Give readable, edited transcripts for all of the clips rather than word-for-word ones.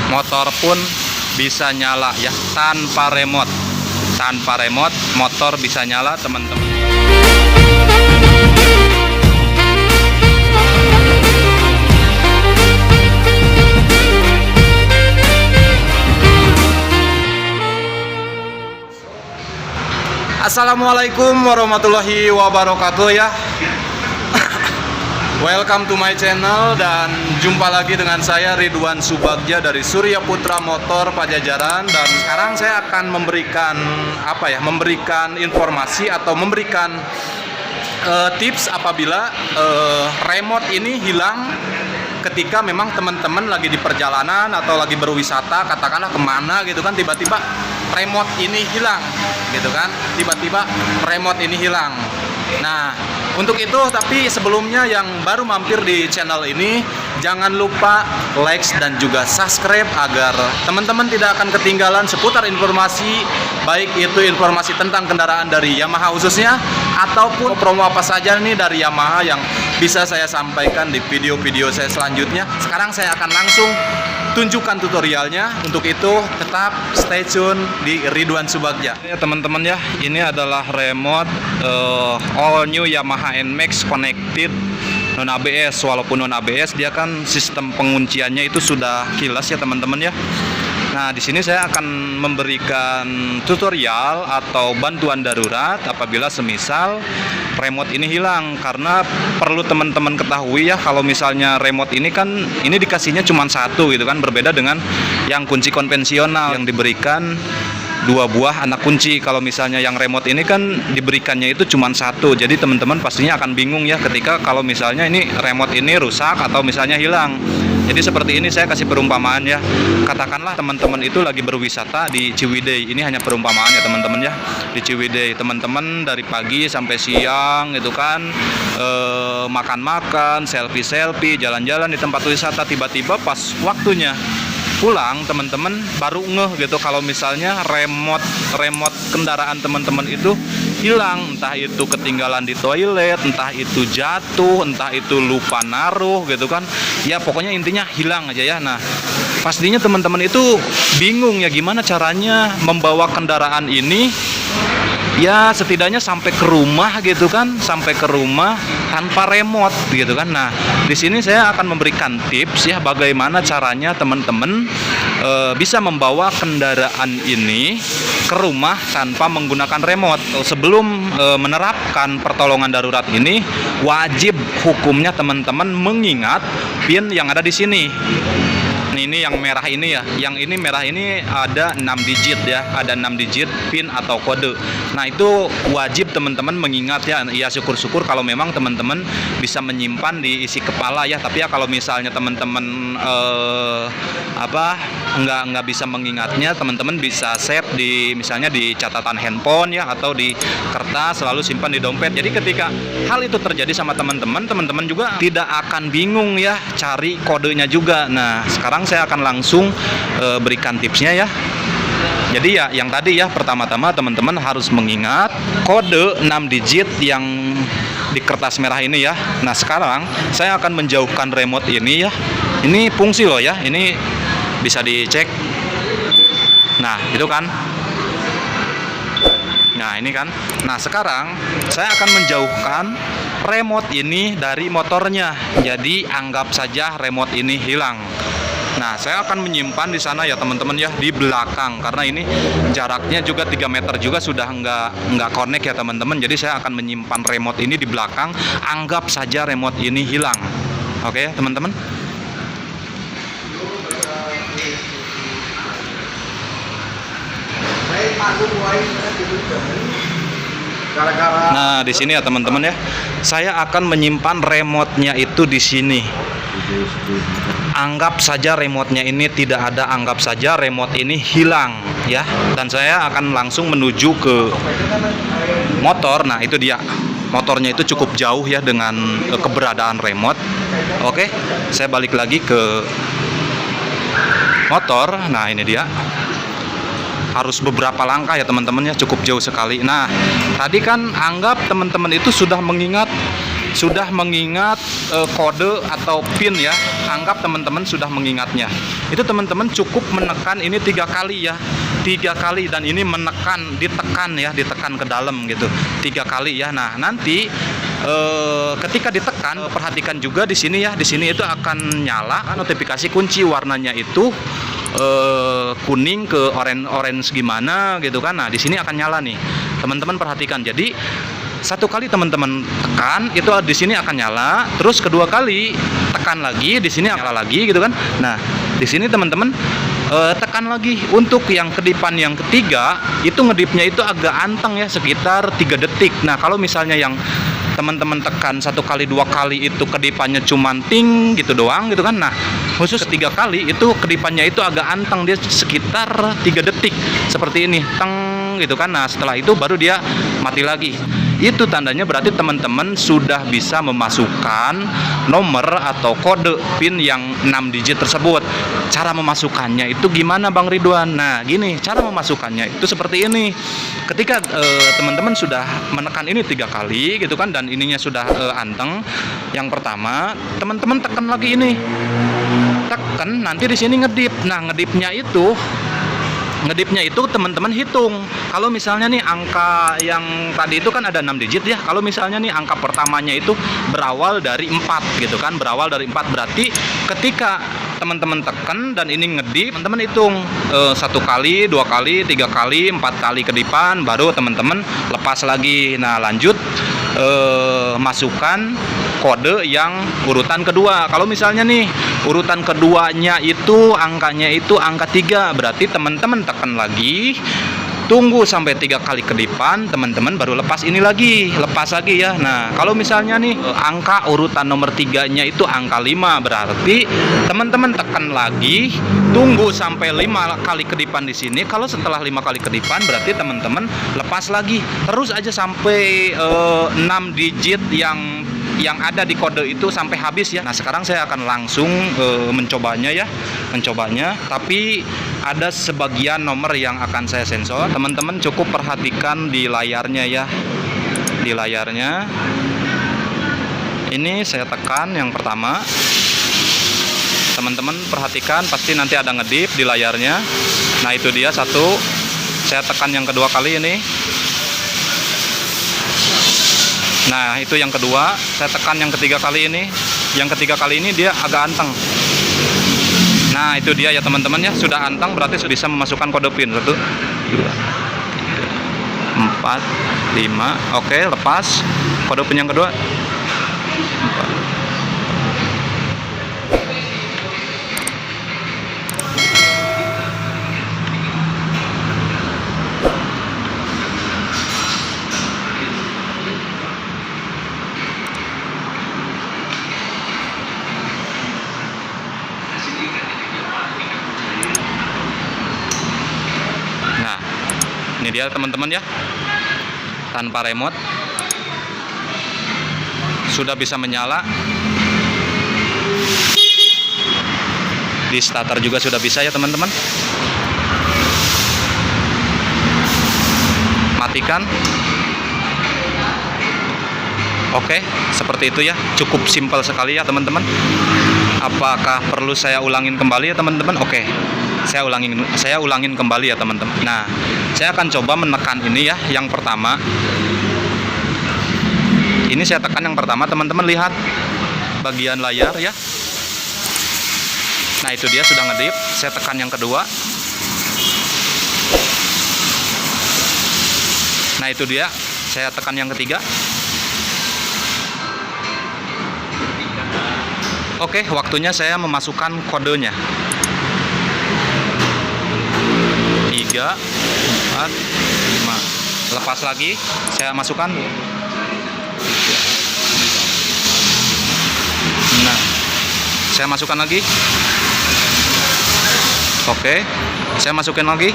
motor pun bisa nyala ya, tanpa remote. Tanpa remote motor bisa nyala, teman-teman. Assalamualaikum warahmatullahi wabarakatuh ya. Welcome to my channel dan jumpa lagi dengan saya Ridwan Subagja dari Surya Putra Motor Pajajaran. Dan sekarang saya akan memberikan memberikan informasi atau memberikan tips apabila remote ini hilang ketika memang teman-teman lagi di perjalanan atau lagi berwisata, katakanlah kemana gitu kan, tiba-tiba remote ini hilang gitu kan, tiba-tiba remote ini hilang. Nah, untuk itu tapi sebelumnya yang baru mampir di channel ini, jangan lupa like dan juga subscribe agar teman-teman tidak akan ketinggalan seputar informasi, baik itu informasi tentang kendaraan dari Yamaha khususnya ataupun promo apa saja nih dari Yamaha yang bisa saya sampaikan di video-video saya selanjutnya. Sekarang saya akan langsung tunjukkan tutorialnya. Untuk itu tetap stay tune di Ridwan Subagja. Ya teman-teman ya, ini adalah remote all new Yamaha NMAX connected non ABS. Walaupun non ABS, dia kan sistem pengunciannya itu sudah kilas ya teman-teman ya. Nah, di sini saya akan memberikan tutorial atau bantuan darurat apabila semisal remote ini hilang. Karena perlu teman-teman ketahui ya, kalau misalnya remote ini kan ini dikasihnya cuma satu gitu kan, berbeda dengan yang kunci konvensional yang diberikan dua buah anak kunci. Kalau misalnya yang remote ini kan diberikannya itu cuma satu. Jadi teman-teman pastinya akan bingung ya ketika kalau misalnya ini remote ini rusak atau misalnya hilang. Jadi seperti ini saya kasih perumpamaan ya. Katakanlah teman-teman itu lagi berwisata di Ciwidey. Ini hanya perumpamaan ya teman-teman ya. Di Ciwidey teman-teman dari pagi sampai siang gitu kan, makan-makan, selfie-selfie, jalan-jalan di tempat wisata. Tiba-tiba pas waktunya pulang, teman-teman baru ngeh gitu kalau misalnya remote kendaraan teman-teman itu hilang. Entah itu ketinggalan di toilet, entah itu jatuh, entah itu lupa naruh gitu kan. Ya pokoknya intinya hilang aja ya. Nah, pastinya teman-teman itu bingung ya gimana caranya membawa kendaraan ini ya setidaknya sampai ke rumah gitu kan, sampai ke rumah tanpa remote gitu kan. Nah, di sini saya akan memberikan tips ya bagaimana caranya teman-teman bisa membawa kendaraan ini ke rumah tanpa menggunakan remote. Sebelum menerapkan pertolongan darurat ini, wajib hukumnya teman-teman mengingat PIN yang ada di sini. Ini yang merah ini ya, yang ini merah ini ada 6 digit ya, ada 6 digit PIN atau kode. Nah, itu wajib teman-teman mengingat ya. Ya syukur-syukur kalau memang teman-teman bisa menyimpan di isi kepala ya. Tapi ya kalau misalnya teman-teman nggak bisa mengingatnya, teman-teman bisa save di misalnya di catatan handphone ya, atau di kertas, selalu simpan di dompet. Jadi ketika hal itu terjadi sama teman-teman, teman-teman juga tidak akan bingung ya cari kodenya juga. Nah, sekarang saya akan langsung berikan tipsnya ya. Jadi ya yang tadi ya, pertama-tama teman-teman harus mengingat kode 6 digit yang di kertas merah ini ya. Nah, sekarang saya akan menjauhkan remote ini ya. Ini fungsi loh ya, ini bisa dicek. Nah, itu kan. Nah, ini kan. Nah, sekarang saya akan menjauhkan remote ini dari motornya. Jadi anggap saja remote ini hilang. Nah, saya akan menyimpan di sana ya teman-teman ya, di belakang, karena ini jaraknya juga 3 meter juga sudah nggak connect ya teman-teman. Jadi saya akan menyimpan remote ini di belakang, anggap saja remote ini hilang. Oke teman-teman. Nah, di sini ya teman-teman ya, saya akan menyimpan remote-nya itu di sini. Anggap saja remote-nya ini tidak ada, anggap saja remote ini hilang ya. Dan saya akan langsung menuju ke motor. Nah, itu dia. Motornya itu cukup jauh ya dengan keberadaan remote. Oke, saya balik lagi ke motor. Nah, ini dia. Harus beberapa langkah ya teman-teman ya, cukup jauh sekali. Nah, tadi kan anggap teman-teman itu sudah mengingat sudah mengingat kode atau PIN ya. Anggap teman-teman sudah mengingatnya. Itu teman-teman cukup menekan ini 3 kali ya. 3 kali, dan ini ditekan ya, ditekan ke dalam gitu. 3 kali ya. Nah, nanti ketika ditekan, perhatikan juga di sini ya. Di sini itu akan nyala notifikasi kunci, warnanya itu kuning ke orange gimana gitu kan. Nah, di sini akan nyala nih. Teman-teman perhatikan. Jadi satu kali teman-teman tekan itu di sini akan nyala, terus kedua kali tekan lagi di sini nyala lagi gitu kan. Nah, di sini teman-teman tekan lagi. Untuk yang kedipan yang ketiga itu ngedipnya itu agak anteng ya, sekitar 3 detik. Nah, kalau misalnya yang teman-teman tekan 1 kali 2 kali itu kedipannya cuman ting gitu doang gitu kan. Nah, khusus 3 kali itu kedipannya itu agak anteng, dia sekitar 3 detik seperti ini, teng gitu kan. Nah, setelah itu baru dia mati lagi. Itu tandanya berarti teman-teman sudah bisa memasukkan nomor atau kode PIN yang 6 digit tersebut. Cara memasukkannya itu gimana Bang Ridwan? Nah, gini, cara memasukkannya itu seperti ini. Ketika teman-teman sudah menekan ini 3 kali gitu kan, dan ininya sudah anteng. Yang pertama, teman-teman tekan lagi ini. Tekan, nanti di sini ngedip. Nah, ngedipnya itu teman-teman hitung. Kalau misalnya nih angka yang tadi itu kan ada 6 digit ya. Kalau misalnya nih angka pertamanya itu berawal dari 4 gitu kan. Berawal dari 4 berarti ketika teman-teman tekan dan ini ngedip, teman-teman hitung 1 kali, 2 kali, 3 kali, 4 kali kedipan, baru teman-teman lepas lagi. Nah, lanjut masukkan kode yang urutan kedua. Kalau misalnya nih urutan keduanya itu angkanya itu angka 3, berarti teman-teman tekan lagi, tunggu sampai 3 kali kedipan, teman-teman baru lepas ini lagi, lepas lagi ya. Nah, kalau misalnya nih angka urutan nomor 3-nya itu angka 5, berarti teman-teman tekan lagi, tunggu sampai 5 kali kedipan di sini. Kalau setelah 5 kali kedipan berarti teman-teman lepas lagi. Terus aja sampai 6 digit yang ada di kode itu sampai habis ya. Nah, sekarang saya akan langsung mencobanya ya, tapi ada sebagian nomor yang akan saya sensor. Teman-teman cukup perhatikan di layarnya ya, di layarnya ini saya tekan yang pertama. Teman-teman perhatikan, pasti nanti ada ngedip di layarnya. Nah, itu dia satu. Saya tekan yang kedua kali ini. Nah, itu yang kedua. Saya tekan yang ketiga kali ini. Yang ketiga kali ini dia agak anteng. Nah, itu dia ya teman-teman ya. Sudah anteng berarti sudah bisa memasukkan kode PIN. 1, 2, 4, 5. Oke, lepas. Kode PIN yang kedua. 4. Ini dia teman-teman ya, tanpa remote sudah bisa menyala. Di starter juga sudah bisa ya teman-teman. Matikan. Oke, seperti itu ya. Cukup simpel sekali ya teman-teman. Apakah perlu saya ulangin kembali ya teman-teman? Oke, saya ulangin kembali ya teman-teman. Nah, saya akan coba menekan ini ya, yang pertama. Ini saya tekan yang pertama, teman-teman lihat bagian layar ya. Nah, itu dia sudah ngedip. Saya tekan yang kedua. Nah, itu dia. Saya tekan yang ketiga. Oke, waktunya saya memasukkan kodenya. 3, 4, 5. Lepas lagi, saya masukkan. Nah, saya masukkan lagi. Oke, saya masukin lagi.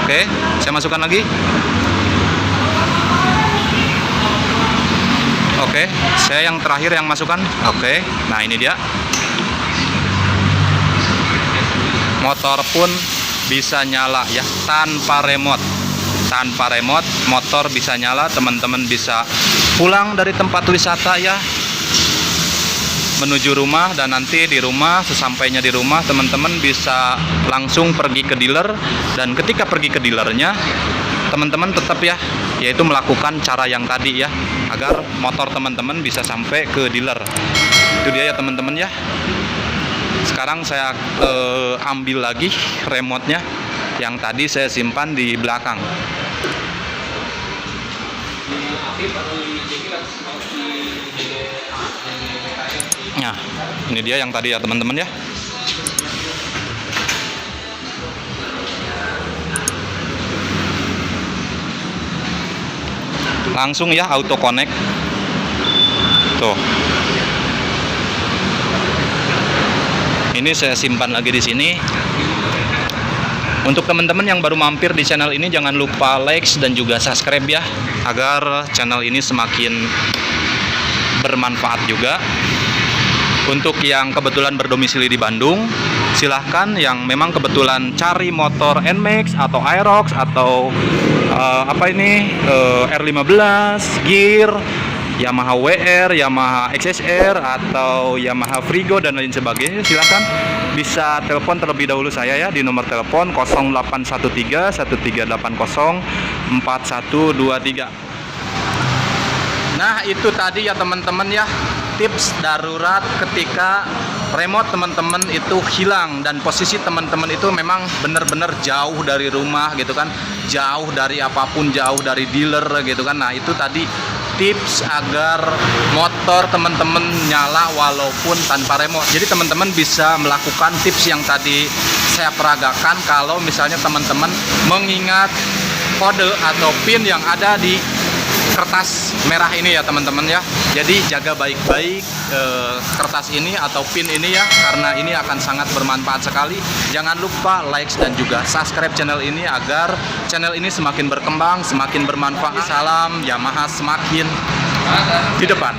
Oke, saya masukkan lagi. Oke, saya yang terakhir yang masukkan. Oke, nah ini dia. Motor pun bisa nyala ya, tanpa remote. Tanpa remote, motor bisa nyala. Teman-teman bisa pulang dari tempat wisata ya, menuju rumah, dan nanti di rumah, sesampainya di rumah teman-teman bisa langsung pergi ke dealer, dan ketika pergi ke dealernya teman-teman tetap ya, yaitu melakukan cara yang tadi ya, agar motor teman-teman bisa sampai ke dealer. Itu dia ya teman-teman ya. Sekarang saya ambil lagi remote-nya yang tadi saya simpan di belakang. Nah, ini dia yang tadi ya teman-teman ya. Langsung ya auto connect. Tuh. Ini saya simpan lagi di sini. Untuk teman-teman yang baru mampir di channel ini, jangan lupa like dan juga subscribe ya, agar channel ini semakin bermanfaat juga. Untuk yang kebetulan berdomisili di Bandung, silahkan yang memang kebetulan cari motor NMAX atau Aerox atau R15, Gear, Yamaha WR, Yamaha XSR, atau Yamaha Frigo dan lain sebagainya, silahkan bisa telepon terlebih dahulu saya ya di nomor telepon 0813 1380 4123. Nah, itu tadi ya teman-teman ya, tips darurat ketika remote teman-teman itu hilang dan posisi teman-teman itu memang benar-benar jauh dari rumah gitu kan, jauh dari apapun, jauh dari dealer gitu kan. Nah, itu tadi tips agar motor teman-teman nyala walaupun tanpa remote. Jadi teman-teman bisa melakukan tips yang tadi saya peragakan kalau misalnya teman-teman mengingat kode atau pin yang ada di kertas merah ini ya teman-teman ya. Jadi jaga baik-baik kertas ini atau pin ini ya, karena ini akan sangat bermanfaat sekali. Jangan lupa like dan juga subscribe channel ini agar channel ini semakin berkembang, semakin bermanfaat. Salam Yamaha semakin di depan.